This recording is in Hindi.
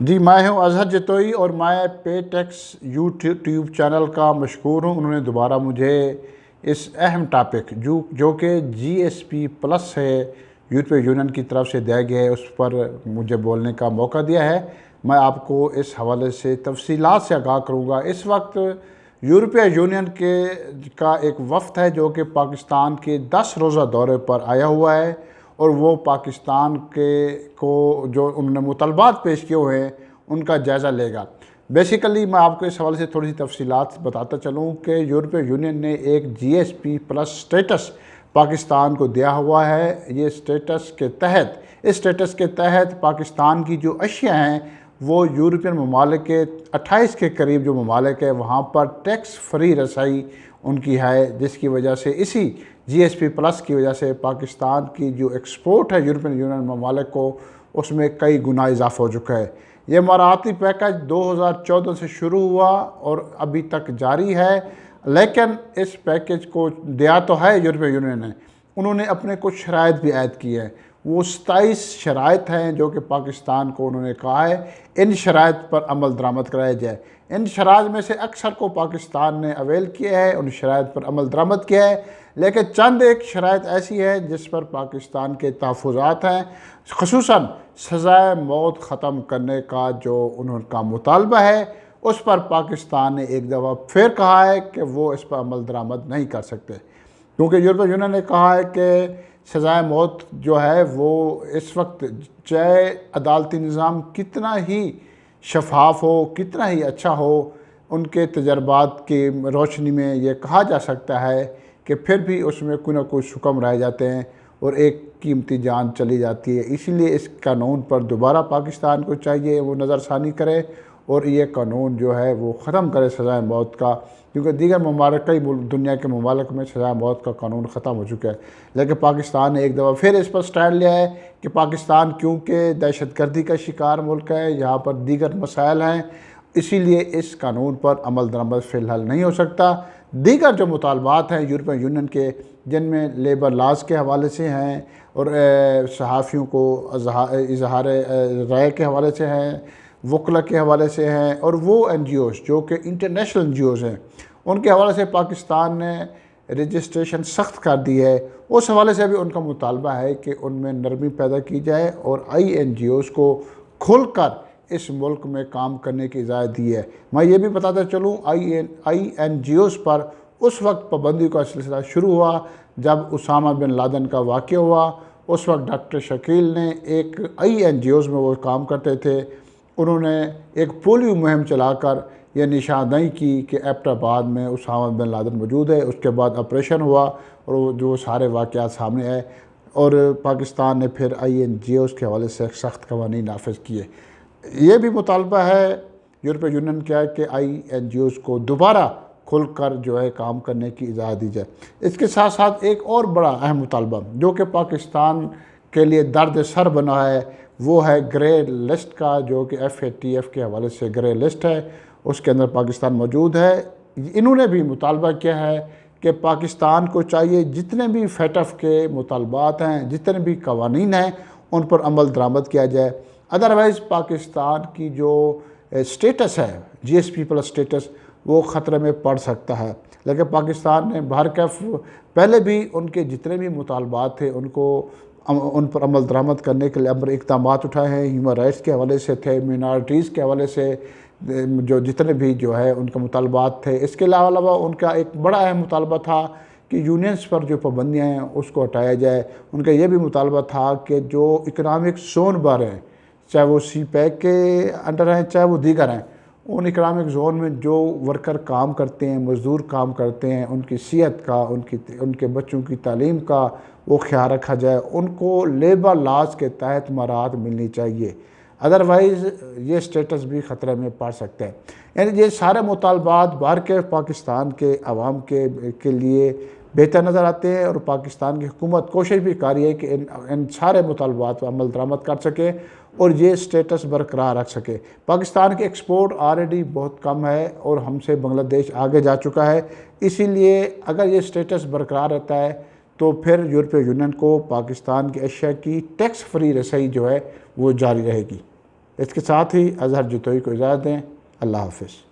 जी, मैं हूं अज़हर जतोई और मैं पे टैक्स यूट्यूब चैनल का मशकूर हूं। उन्होंने दोबारा मुझे इस अहम टॉपिक जो कि जीएसपी प्लस है, यूरोपीय यूनियन की तरफ से दिया गया है, उस पर मुझे बोलने का मौका दिया है। मैं आपको इस हवाले से तफसीलात से आगाह करूँगा। इस वक्त यूरोपीय यूनियन का एक वफ़द है जो कि पाकिस्तान के 10 रोज़ा दौरे पर आया हुआ है और वो पाकिस्तान को जो उन्होंने मुतलबात पेश किए हुए हैं उनका जायज़ा लेगा। बेसिकली मैं आपको इस हवाले से थोड़ी सी तफसीलात बताता चलूँ कि यूरोपीय यूनियन ने एक जीएसपी प्लस स्टेटस पाकिस्तान को दिया हुआ है। ये स्टेटस के तहत इस स्टेटस के तहत पाकिस्तान की जो अशिया हैं वो यूरोपियन ममालिक के 28 के करीब जो ममालिक है वहाँ पर टैक्स फ्री रसाई उनकी है, जिसकी वजह से इसी जीएसपी प्लस की वजह से पाकिस्तान की जो एक्सपोर्ट है यूरोपियन यूनियन ममालिक को उसमें कई गुना इजाफा हो चुका है। ये मराठी पैकेज 2014 से शुरू हुआ और अभी तक जारी है, लेकिन इस पैकेज को दिया तो है यूरोपीय यूनियन ने, उन्होंने अपने कुछ शराइत भी ऐड की है। वो 27 शराइत हैं जो कि पाकिस्तान को उन्होंने कहा है इन शराइत पर अमल दरामद कराया जाए। इन शराइत में से अक्सर को पाकिस्तान ने अवेल किया है, उन शराइत पर अमल दरामद किया है, लेकिन चंद एक शराइत ऐसी है जिस पर पाकिस्तान के तहफ़्फ़ुज़ात हैं, ख़ुसूसन सज़ाए मौत ख़त्म करने का जो उनका मुतालबा है, उस पर पाकिस्तान ने एक दफ़ा फिर कहा है कि वो इस पर अमल दरामद नहीं कर सकते, क्योंकि यूरोपीय यूनियन ने कहा है कि सज़ाए मौत जो है वो इस वक्त चाहे अदालती निज़ाम कितना ही शफाफ हो, कितना ही अच्छा हो, उनके तजर्बात की रोशनी में ये कहा जा सकता है कि फिर भी उसमें कोई ना कोई हुक्म रह जाते हैं और एक कीमती जान चली जाती है। इसीलिए इस कानून पर दोबारा पाकिस्तान को चाहिए वो नज़रसानी करे और ये कानून जो है वो ख़त्म करे सज़ाए मौत का, क्योंकि दीगर ममालिक कई दुनिया के ममालिक में सज़ाए मौत का कानून ख़त्म हो चुका है। लेकिन पाकिस्तान ने एक दफ़ा फिर इस पर स्टैंड लिया है कि पाकिस्तान क्योंकि दहशतगर्दी का शिकार मुल्क है, यहाँ पर दीगर मसाइल हैं, इसीलिए इस कानून पर अमल दरामद फ़िलहाल नहीं हो सकता। दीगर जो मुतालबात हैं यूरोपीय यूनियन के, जिनमें लेबर लॉज के हवाले से हैं और सहाफ़ियों को इजहार राय के हवाले से हैं, वकला के हवाले से हैं, और वो NGOs जो कि इंटरनेशनल NGOs हैं उनके हवाले से पाकिस्तान ने रजिस्ट्रेशन सख्त कर दी है। उस हवाले से भी उनका मुतालबा है कि उनमें नरमी पैदा की जाए और NGOs को खुलकर इस मुल्क में काम करने की इजाज़त दी है। मैं ये भी बताता चलूँ NGOs पर उस वक्त पाबंदी का सिलसिला शुरू हुआ जब उसामा बिन लादेन का वाक़या हुआ। उस वक्त डॉक्टर शकील ने एक NGOs में वो काम करते थे, उन्होंने एक पोलियो मुहिम चलाकर यह निशानदही की कि एबटाबाद में उसामा बिन लादेन मौजूद है। उसके बाद ऑपरेशन हुआ और जो सारे वाक़यात सामने आए और पाकिस्तान ने फिर NGOs के हवाले से सख्त क़वानीन नाफिज़ किए। ये भी मुतालबा है यूरोपीय यूनियन का कि NGOs को दोबारा खुलकर जो है काम करने की इजाज़त दी जाए। इसके साथ साथ एक और बड़ा अहम मुतालबा जो कि पाकिस्तान के लिए दर्द सर बना है वो है ग्रे लिस्ट का, जो कि FATF के हवाले से ग्रे लिस्ट है, उसके अंदर पाकिस्तान मौजूद है। इन्होंने भी मुतालबा किया है कि पाकिस्तान को चाहिए जितने भी FATF के मुतालबात हैं, जितने भी कवानीन हैं, उन पर अमल दरामद किया जाए। अदरवाइज़ पाकिस्तान की जो स्टेटस है GSP प्लस स्टेटस वो ख़तरे में पड़ सकता है। लेकिन पाकिस्तान ने बहरकैफ पहले भी उनके जितने भी मुतालबात थे उन पर अमल दरामद करने के लिए इक़दाम उठाए हैं। ह्यूमन राइट्स के हवाले से थे, मिनॉरिटीज़ के हवाले से जो जितने भी जो है उनके मुतालबात थे। इसके अलावा उनका एक बड़ा अहम मुतालबा था कि यूनियंस पर जो पाबंदियाँ हैं उसको हटाया जाए। उनका ये भी मुतालबा था कि जो इकनॉमिक जोन बार हैं, चाहे वो CPEC के अंडर हैं चाहे वो दीगर हैं, उन इकनॉमिक जोन में जो वर्कर काम करते हैं, मज़दूर काम करते हैं, उनकी सेहत का, उनके बच्चों की तालीम का वो ख्याल रखा जाए। उनको लेबर लॉज के तहत मराहत मिलनी चाहिए, अदरवाइज़ ये स्टेटस भी ख़तरे में पड़ सकते हैं। यानी ये सारे मुतालबात बाहर के पाकिस्तान के अवाम के लिए बेहतर नज़र आते हैं और पाकिस्तान की हुकूमत कोशिश भी कर रही है कि इन सारे मुतालबात पर अमल दरामद कर सके और ये स्टेटस बरकरार रख सके। पाकिस्तान की एक्सपोर्ट ऑलरेडी बहुत कम है और हमसे बांग्लादेश आगे जा चुका है, इसीलिए अगर ये स्टेटस बरकरार रहता है तो फिर यूरोपीय यूनियन को पाकिस्तान की अशिया की टैक्स फ्री रसाई जो है वो जारी रहेगी। इसके साथ ही अज़हर जतोई को इजाज़त दें। अल्लाह हाफ़िज़।